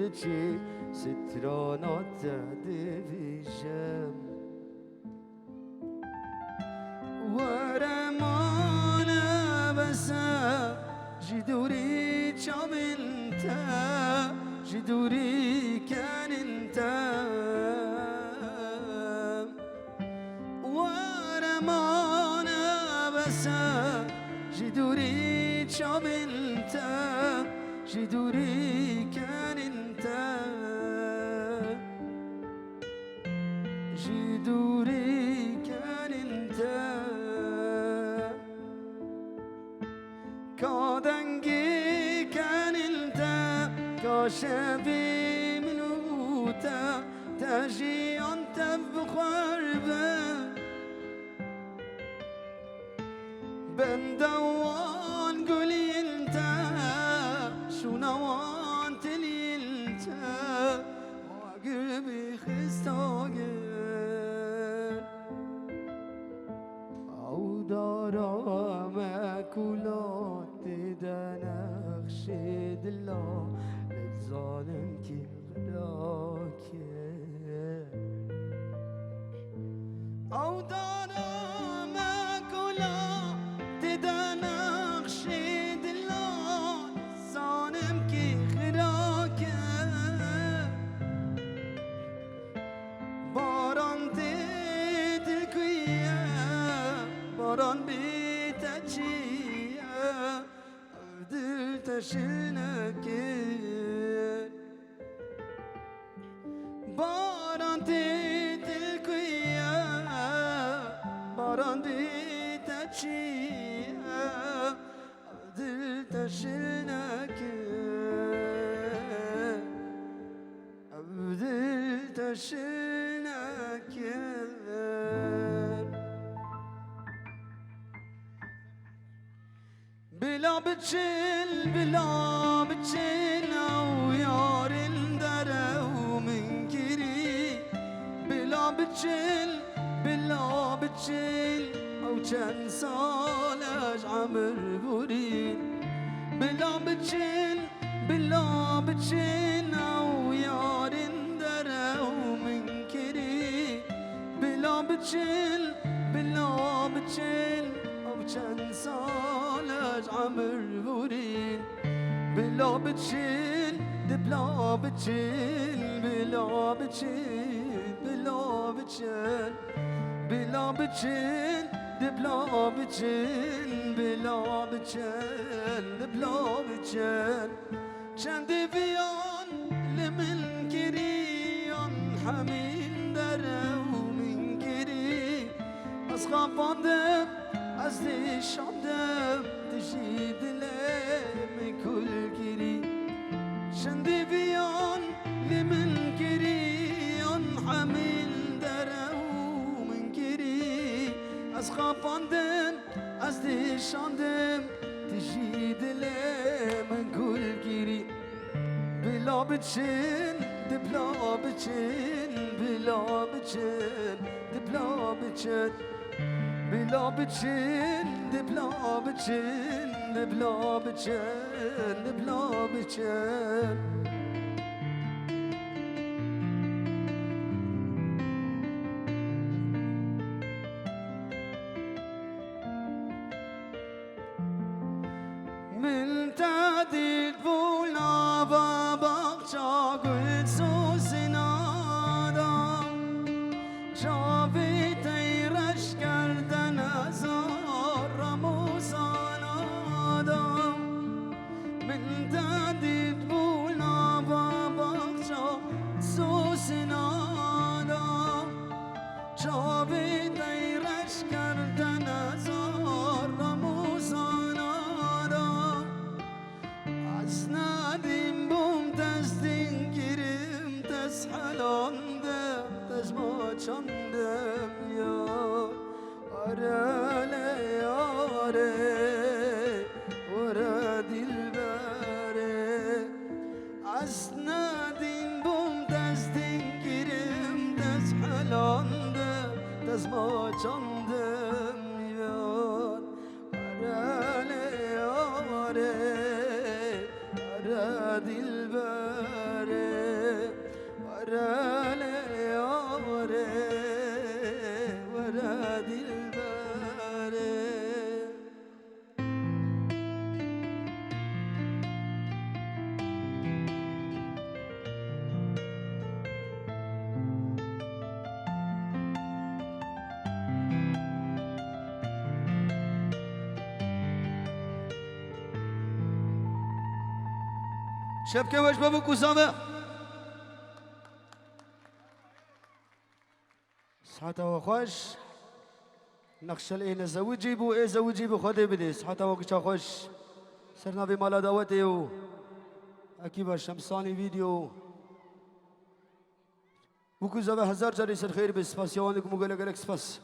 دچی سترانات دویژم ورمانه بسا جدوری چام انت جدوری کن انت ورمانه بسا جدوری چام انت جدوری کن انت جدوری کن انت کادنگی کن انت کاشفی منوتا تجی انت بخربه بندوان قولي انت شو نوان تلي انت وقلبي خستاقر او دارا ماكولات تدنخش دلا للظالم كي غلاك او دارا باران بیتچیه دل تشنکه باران دل کویه باران بیتچیه دل تشنکه دل تشنکه بلا بچل او یارن دره و منکری بلا بچل او چند سالش عمر بورین بلا بچل او یارن دره و منکری بلا بچل او چند سالش عمر بورين بلا بتشيل بلا بتشيل بلا بتشيل بلا بتشيل بلا بتشيل بلا بتشيل بلا بتشيل بلا بتشيل چند بیان لمن كريان حمين درو من كري أصغاباندم از شاندم تشید لم کل گیری شندی بیان لمن گیری آن حمیل درو من گیری از خواباندم از شاندم تشید لم کل گیری بلا بچن بلا بچن بلا بچن بلا بچن بلا بچن بلا بچن بلا بچن بلا بچن من تعديل بولا باقشا قلت سوسنا جابي تيرش كردن زار رموسانا من تعديل بولا باقشا سوسنا جابي تيرش كردن زار رموسانا اسنادیم بوم دستین گیریم شبكة وش بابو كوسامة صحتا وخوش نقش الإين زوجي بو إيه زوجي بو خدي بدي صحتا وكشا خوش سرنا بمالا دعوتي و أكيبا شمساني فيديو بوكو زبا هزار جاري سر خير بس سپاس يوانك مغلق لك سپاس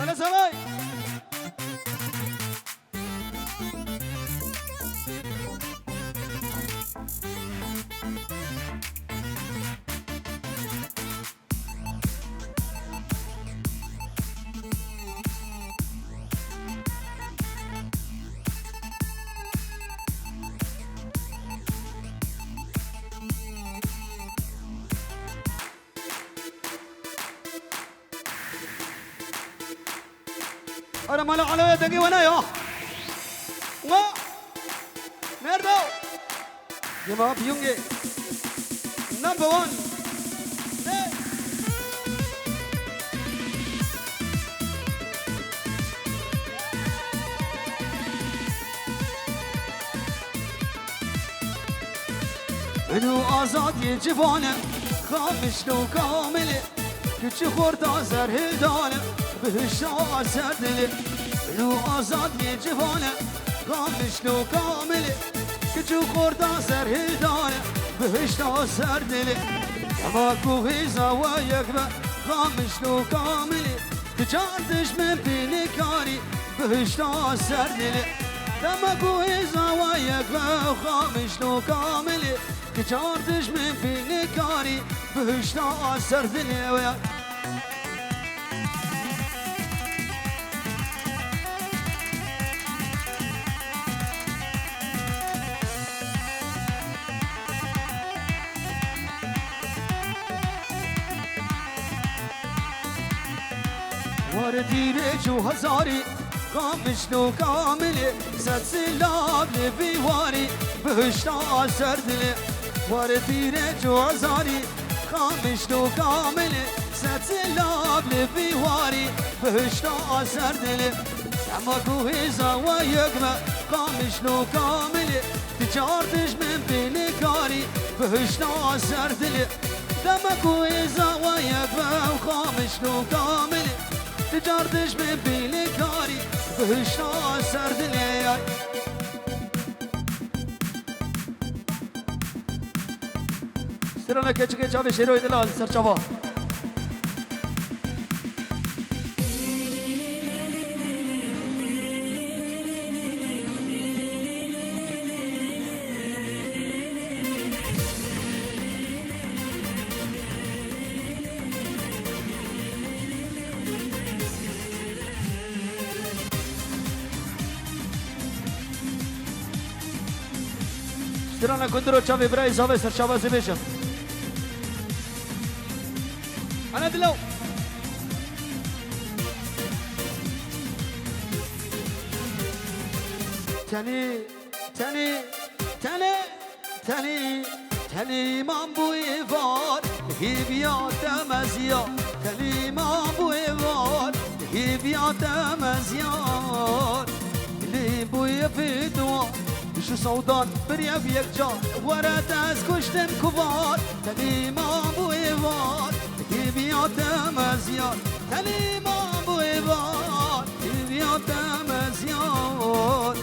أنا سماي أنا مالا على يدك وانا يا وا نردو يما بيونجي نمبر 1 منو آزاد یه جوانه خامش لو کامله کچی خورد زر هدانه بهش آزر دله منو آزاد یه جوانه خامش لو کامله کچی خورد زر هدانه بهش آزر دله اما کوهی زوا یک بر خامش لو کامله کچاردش من بینی کاری بهش آزر دله اما کوهی زوا یک بر خامش لو کامله کچاردش من بینی کاری بهش آزر دله وردي جو هزاري قامش لو كاملي زاد سلاب لبيواري بهشتا سردلي وردي جو هزاري قامش لو كاملي زاد سلاب لبيواري بهشتا سردلي اما كوهي زوا يقمع قامش لو كاملي تجاردش من بيني كاري بهشتا سردلي اما كوهي زوا يقمع قامش لو كاملي تجاردش من بینی کاری بهشتا سردلی سرانه کچه که چاوی شیروی دلال سرچاوا Strana kundro čavi braj zove srčava zimešem. Ana dilau. تنی من بوی وار هیبیات مزیا تنی من بوی وار هیبیات مزیار لی بوی فیدوار شو صودان بريا في يكجار ورد از كشتم كبار تليما بويوار تبيات مزيار تليما بويوار تبيات مزيار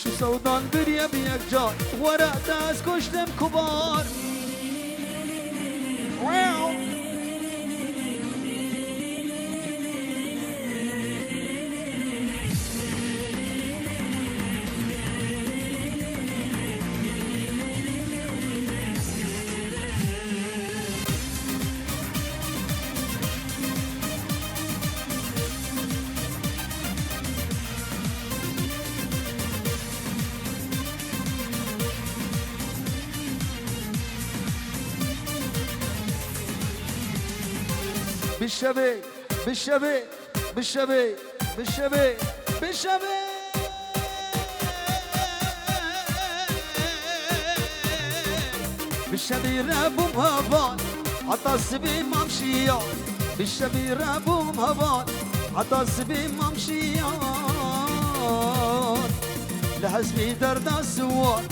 شو صودان بريا في يكجار ورد از كشتم كبار بالشبي بالشبي بالشبي بالشبي بالشبي بالشبي رابو مهبان عطا السبي ممشية بالشبير ابوم هبان عطاس بممشيان لحزبي درد السوار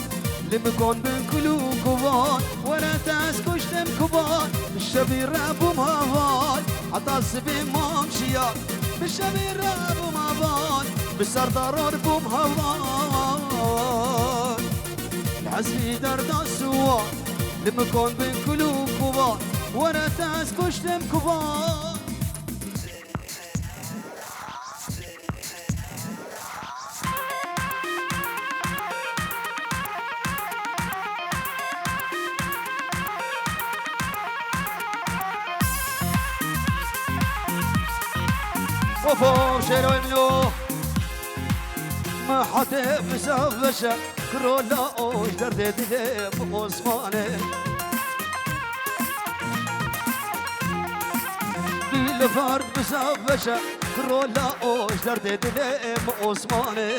لمكون بين كلو كبان ولا تاسكوش تم كبان بالشبير ابوم هبان عطاس بممشيان بالشبير ابوم هبان بالسردار بوم هبان لحزبي درد السوار لمكون بين كلو كبان ولا تاسكوش تم كبان وفوق شيرو يملو ما حتى مسافشة كرولا اوش درد دلم عثماني بالفرد مسافشة كرولا اوش درد دلم عثماني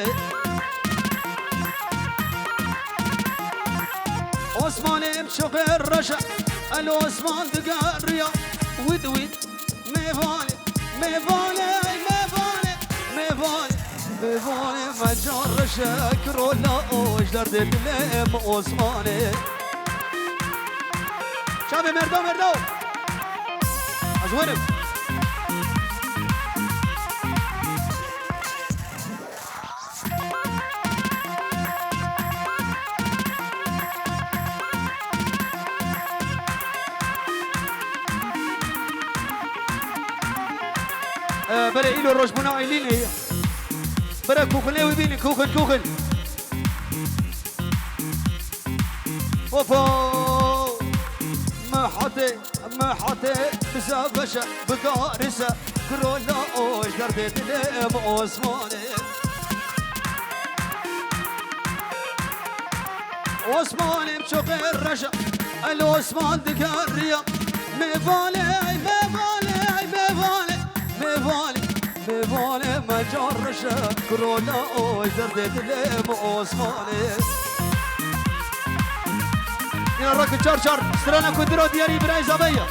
عثماني مشغل رشا العثمان دقاريا ودويد ميفاني ميفاني ميفاني مجار شكر ولا اوش درد دلم عثماني شابي مردو ازورم برا إلو الروش بنا إلين هي برا كوخلي ويبيني كوخل وفو ما حتى بسافشة بقارسة كرولا اوش درد دلم عثماني عثماني مشغل رشا العثمان دقاريا ميفالي مجار كورونا اوش درد دلم عثماني يا راكب شار سترانا كندرو دياري براي زابية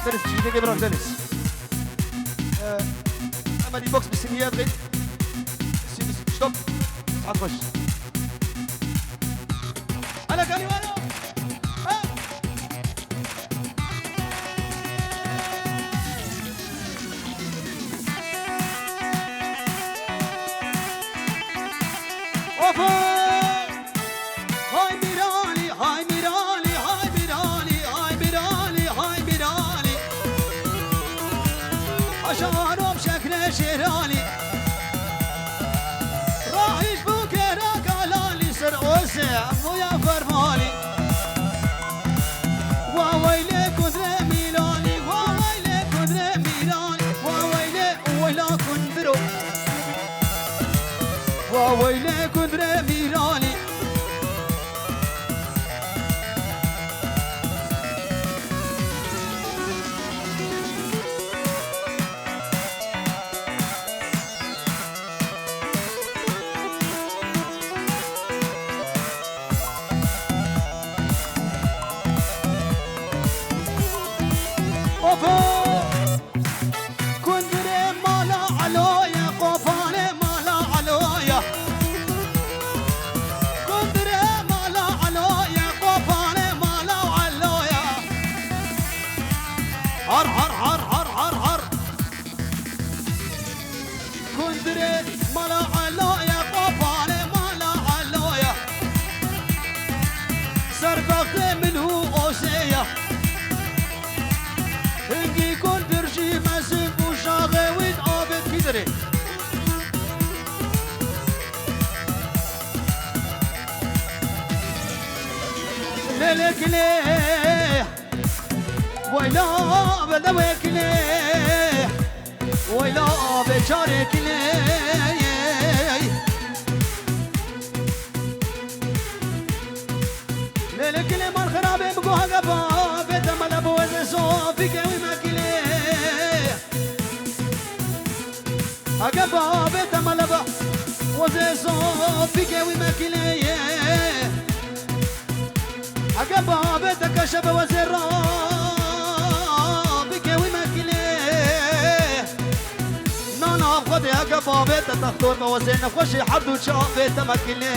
دنس شي دقي براك دنس اما دي بوكس بالسنيات غير ستوب عطفش انا كاني وانا شعرهم شكل شيراني راح يشبوك راقالاني سر اوسع ويا فرماني وويلي كدر ميلاني وويلي كدر ميلاني وويلي ويلا كندرو وويلي كدر ميلاني كندري مالا علويا قفالي مالا علويا كندري مالا علويا قفالي مالا علويا هر هر هر هر هر هر كندري مالا علويا قفالي مالا علويا سربقت منه اوسيا هنگی کندرشی مسیب و شاقه وید آبت بیدره للکلی ویلا بدوکلی ویلا بچارکلی للکلی مال خرابه بگوها گفا بیتا ملبو از صوفی که أجابا بيت ملبا وزيزو بيجي وماكلية أجابا بيت كشب وزيران بابت تختون موزين خوشي حدو شافي تمكني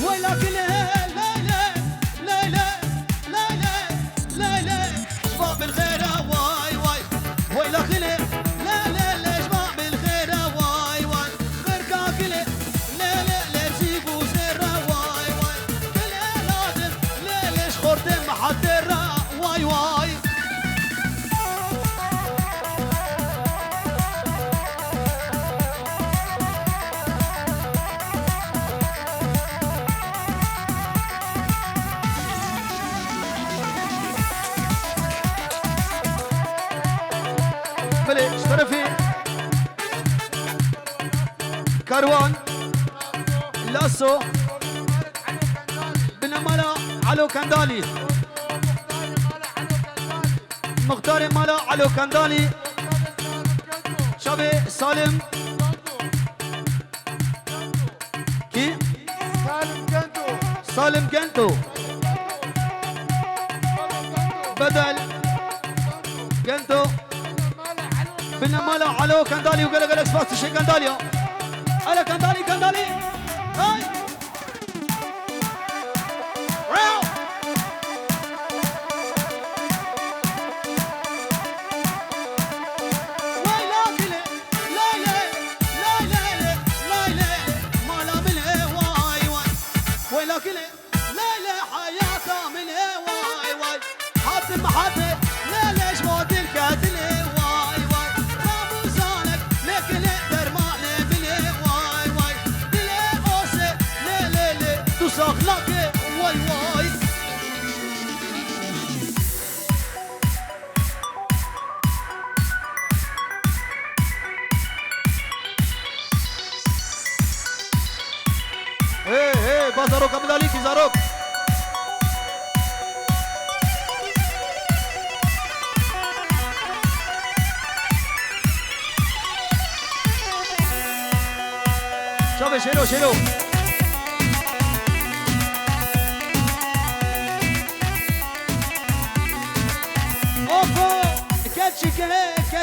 ويلك ليلى ليلى ليلى ليلى شباب الخير واي واي ويلك ليلى شباب الخير واي واي غير كاكلي ليلى جيبوا زر واي واي كل لازم ليلى شخورت محضر واي واي اشترفي كاروان لاسو بن مالا علو كندالي مختار مالا علو كندالي شابي سالم كي سالم جنتو بدل جنتو بن مالا علو كندالي وقال قال اكسباس شي كندالي على كندالي هاي راو ويلاكلي لا مالا من واي واي ويلاكلي لا حياته من واي حاتم لا ليش موت الكاتل أخلاقي واي واي ايه بازاروك عبد عليك زاروك شوفي شيلو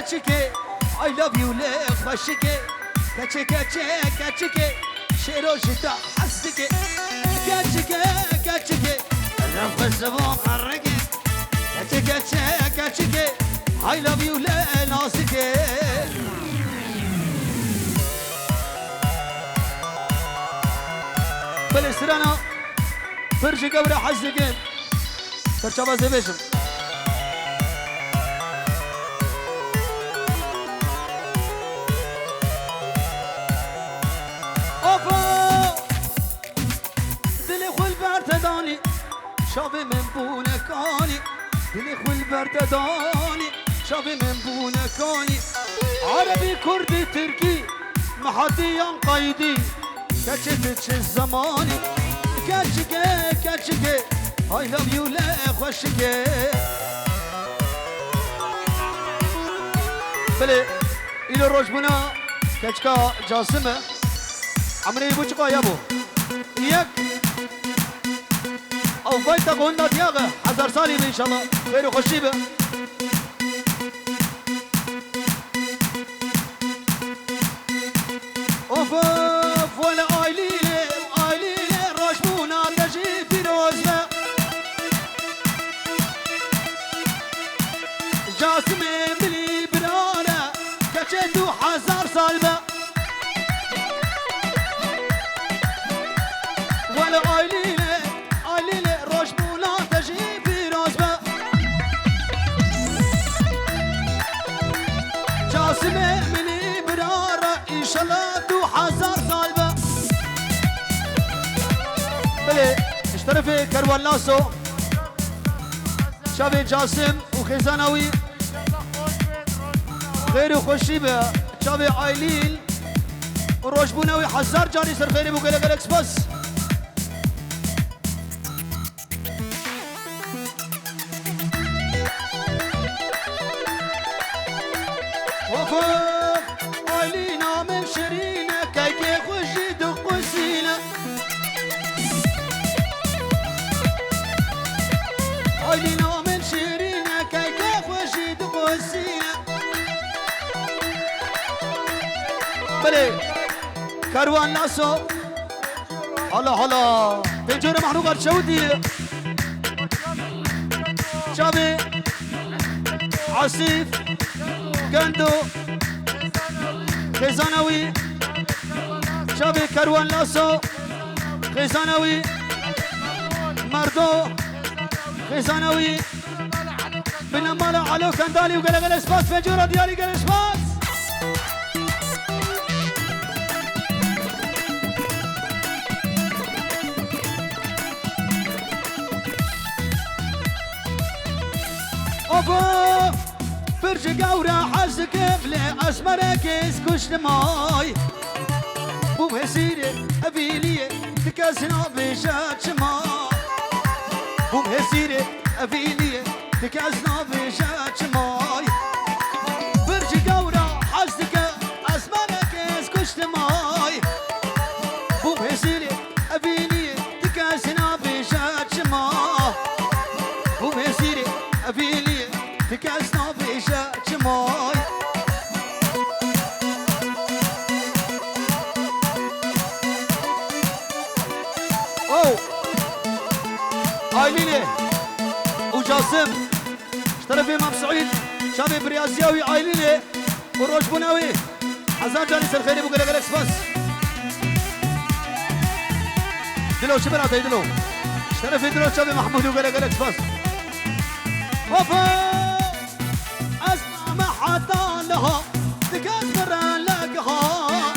كاتشيكي I love you ليه خشيكي كاتشيكي شيرو شتا حسكي كاتشيكي انا بسبو حركي كاتشيكي I love you ليه ناسكي بالسرنا فرجي قبل حسكي ترشبا زبيشم شافي من بونكاني دلي خو البردداني شافي من بونكاني عربي كردي تركي محدي قايدي كاتشتش الزماني كاتشكي I love you لا خوشكي بلي إلى روجبنا كاتشكا جاسمة عمري بوشكا يابو يك او فايتا قلنا دياغه 1000 سالي ان شاء الله خير وخشيبه اوف ولا ايليله رشمونا تجي في روزنا جاسمه بلي براره كتشتو 1000 سالبه ولا ايليله جاسمه مني براره ان شاء الله 2000 سالبه بلي اشترفي كروان لاسو شافي جاسم وخزانوي خير وخشيبه شافي ايلين وروشبونوي حزار جاري سر خيري بوكيلا جالكس بس وفوق علينا من شرينا كي خوشي دقوسينا علينا من شرينا كي خوشي دقوسينا كاروان لاسو هلا هلا بنجور محروقات شودي شابي عصيف قندو خزانوي شابي كاروان لاسو خزانوي مردو خزانوي بنمالا علو كندالي وقلق الاسباس بنجورة ديالي قلق الاسباس اوبا برج قورا حزك بلي اسمرك اسكش ماي بو مسيري ابيلي تكاسنا بشات ماي بو مسيري ابيلي تكاسنا بشات ماي برج قورا حزك اسمرك اسكش ماي بو مسيري ابيلي تكاسنا بشات ماي بو مسيري ابيلي تكاسنا بشات ماي او عايليني وجاسم اشترف امام سعيد شابي بريازياوي عايليني وروج بناوي حزان جاني الخيري بقول لك بس دلو شبراتي دلو اشترف دلو شابي محمود وقول لك بس وفا اسمع ما حتى لها تكسر لقها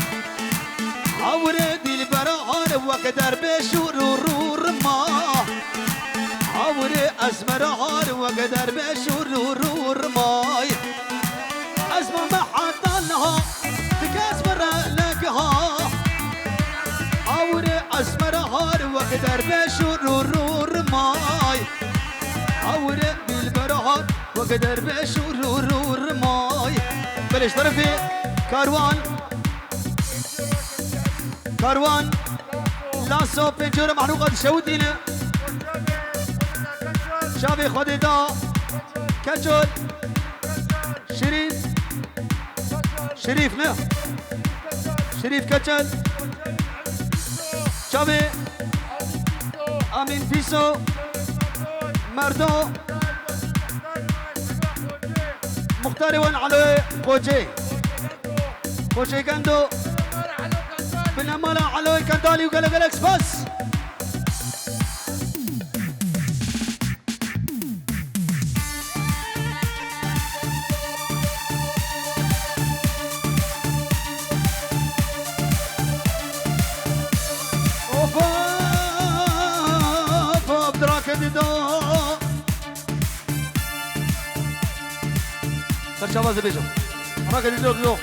عوري دي البرهان وقدر بشرور ما عوري اسمرهان وقدر بشرور ماي اسمع ما حتى لها تكسر لقها عوري اسمرهان وقدر بشرور ماي عوري بالبرهان وقدر بشرور ماي بلش طرفي كاروان لاسو بنجور محروقات شودينا شابي خديدا كجول شريف نه شريف كجل شابي امين فيسو مردو مختار وين على خوجي كندو بالأمانة علوي كندالي وقلق الأكس بس اوبا بدراك ديدو سرشاباز بيجو راك ديدو ديدو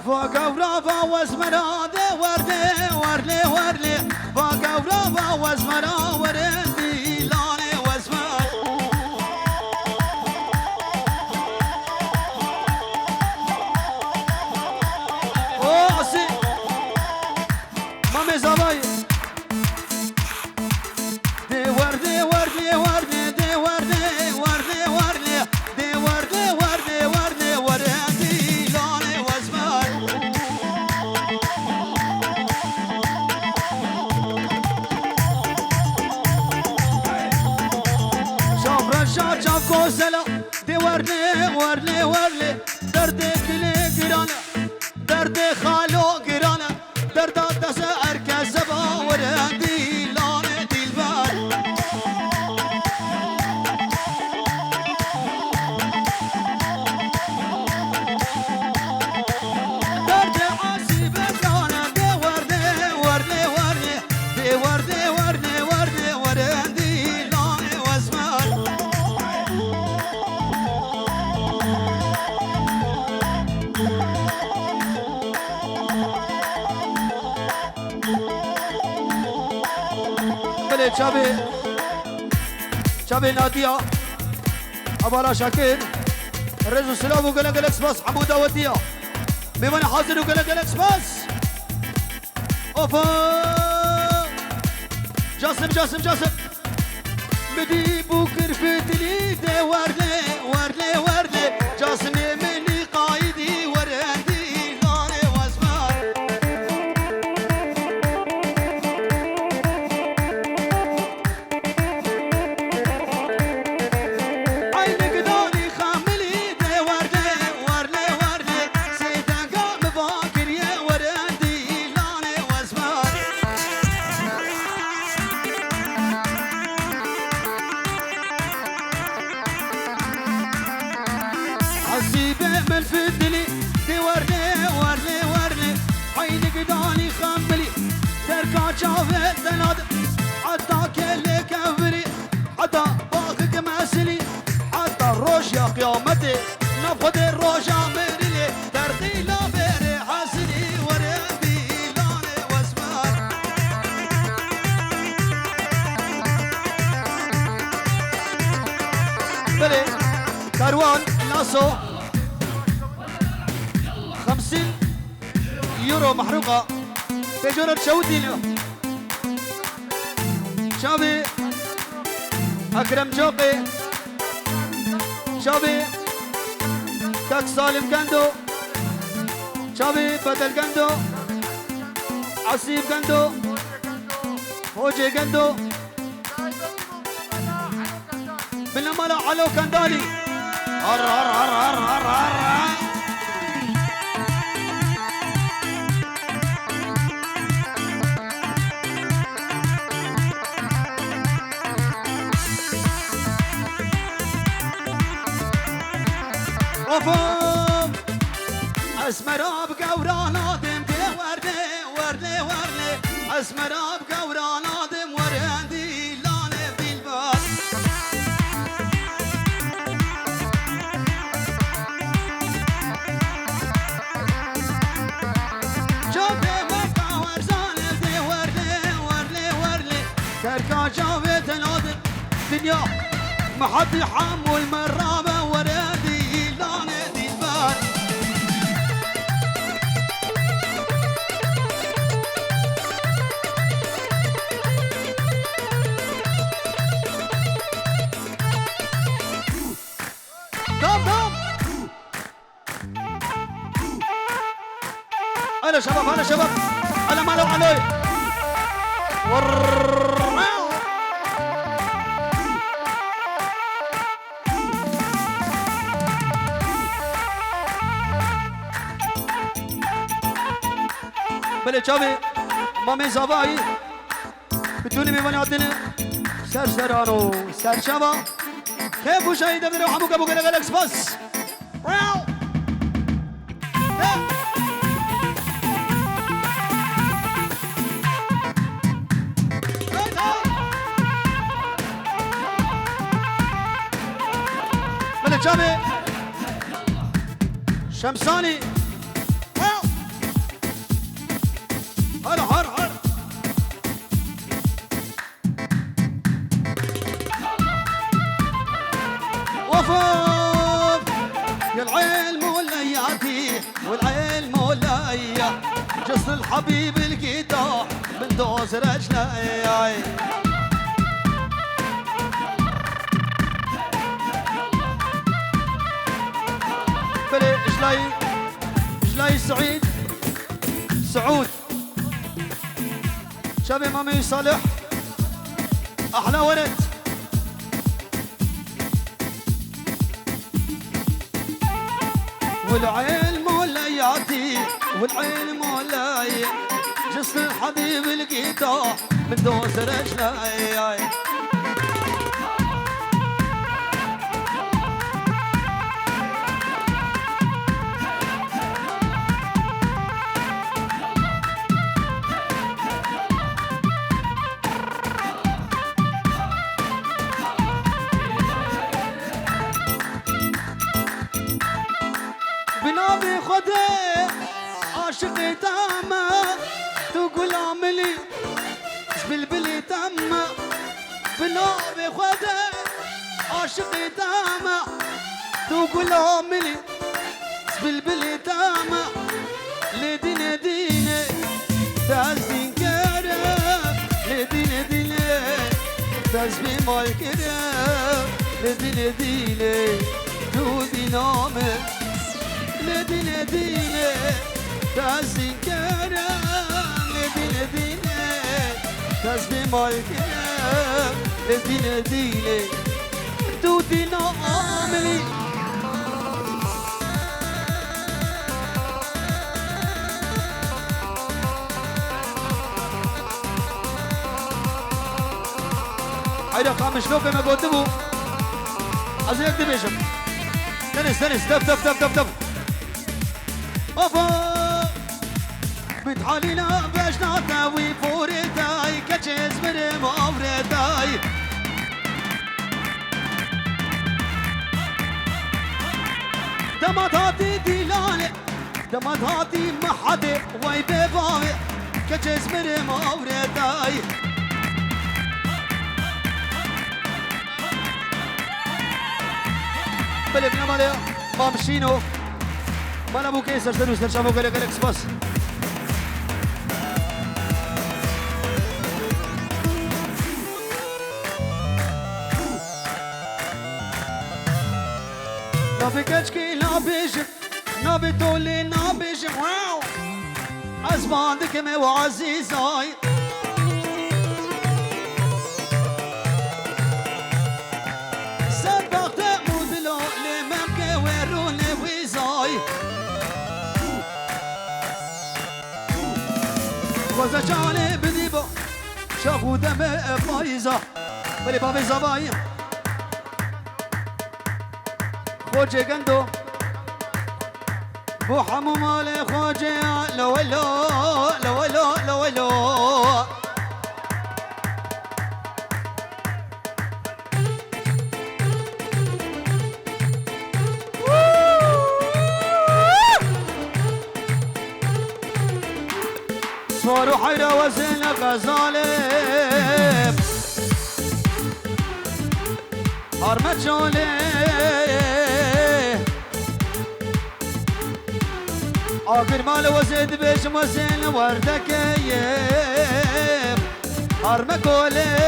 وقورابا وزمراده ورلي وقورابا وزمرا وردي لاني وزمر اوعسي مامي زباي دي وردي كوزلا دي ورلي درد كلي قرانا درد خالو قرانا درد دس اركز با وردي لانه دلبر بله شابي نادية أبالا شاكر رزو سلام وقلق الإكسباس حمودة ودية بمن حاضر وقلق الإكسباس أوفا جاسم بدي بكر في تليدي ورلي جاسم مني قايدي وردي غاني واسمار عينك دوني خاملي دي ورلي سيدا قام باكر يا وردي غاني واسمار عصيبة من فدلي دي ورلي عينك داني خملي تركا شافت تناد حتى كلي كفري حتى باخك مسلي حتى الروش يا قيامتي نفخد الروش عمرلي ترقي لا بيري حسني وردي لاني واسمار بلي كاروان ناسو 50 يورو محروقة تجربة شودي له شابي أكرم جوقي شابي كاك سالم كندو شابي بدل كندو عصيب كندو فوجي كندو بالنمالة علو كندالي هر وفوم اسمراب قورانا دم دي ورلي اسمراب قورانا دم وردي لاني بالبال جوبي مكة ورزان دي ورلي تركا جوبي تنادم دنيا ما حد يحمل مرامة وردي لاني دي البال دام هلا شباب هلا مالو علي بله چاوی مامی زبایی بتونی میمانی عدنه سرسرانو سرشما که بوشایی دفتر و همو که بگره گلکس بس بله چاوی شمسانی هر وفوف يا العلم واللياتي والعلم والليا جسر الحبيب القيتا من دوز رجلي بلي اجلاي سعود شابي مامي صالح احلى ولد والعلم ولا يعطي والعلم ولا جسم الحبيب لقيته من دوس رجلي بنابي خده عاشقي تامه تقول عملي بالبلي تامه بنابي خده عاشقي داما تقول عملي بلبلي داما لدين ديني تازدين كرم لدين ديني تازبي مال كرم لدين ديني دودي نامي لدين ديني تازدين كرم لدين ديني تازبي مال كرم لدين ديني دودي نامي هيدا قام شلوك ما قلتبو أزيك دبيشم تنس دب أوفا بتحالينا باش نعطاوي فوريتاي كتشيز مرم أوريتاي دماتاتي ديلاني دماتاتي محدي واي بيباوي كتشيز مرم أوريتاي بله بنا ماله مامشينو مالا بو كيسر سر شافو كله كلكس بس لا فيكشكي لا بيجم لا بتولي لا بيجم واو أزمانك مو عزيزاي وزا جاني بديبو شاخو دم فايزة بلي بابي زباي خوجي قندو بو حمو مالي خوجي لو صاروا حيرة وزن غزالب حرمت جالي آخر مال وزد بيش وزن وردكيب حرمت كولي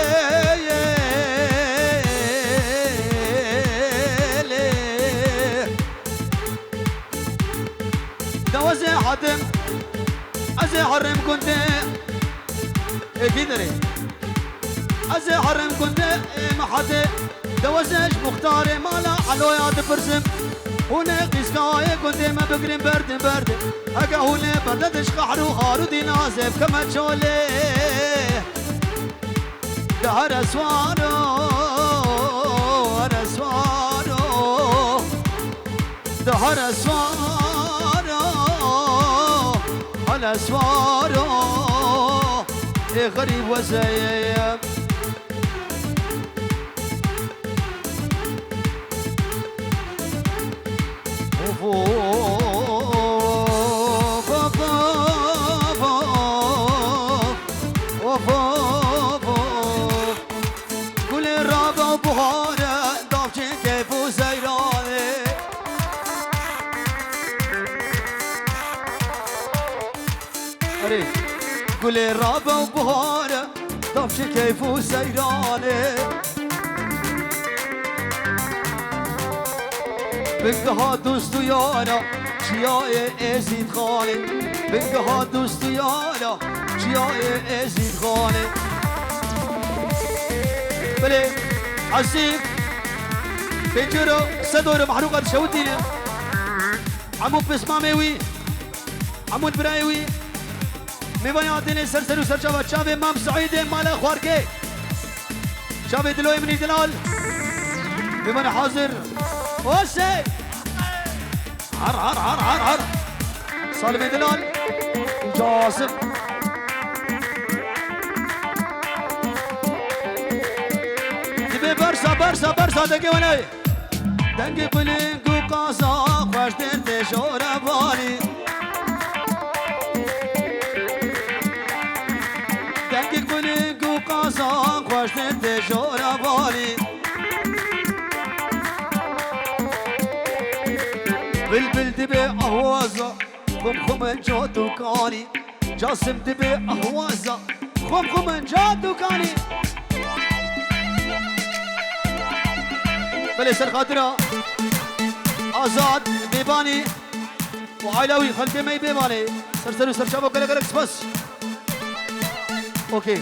دوزي حتم أزي حرم كنت كدري أزي حرم كنت محتي دوزج مختاري مالا حلو يا تبرسم هنا قسكاي كنت ما بقرين برد هكا هنا بردتش قحرو هارو دي نازب كما تشولي دهر اسوارو دهر اسوارو على اسوارو غريب وزيب كل الرابع وبهارة ضافشين كيف وزيراني كل الرابع وبهارة ضافشين كيف وزيراني بنگها دوستو یارا چیای ازید خانه بنگها دوستو یارا چیای ازید خانه بله حسيب بنجرو صدور محروقة شوتينا عمو بسماميوي عمو البرايوي ميباياتيني سرسرو سرشابا شابي مام سعيدي مالا خواركي شابي دلوي مني دلال ميبانا حاضر وسي عر صالح دلال جاسم تبي برسا دقي وناي دقي قلنك وقاصا خوش درت شورا بالي دقي قلنك وقاصا خوش درت شورا بلبل دبي أهوازة خم جات وكاني جاسم دبي أهوازة خم جات وكاني بلي سر خاطرها آزاد بيباني وعلاوي خلبي مي بيباني سر شابو كلا كلا بس اوكي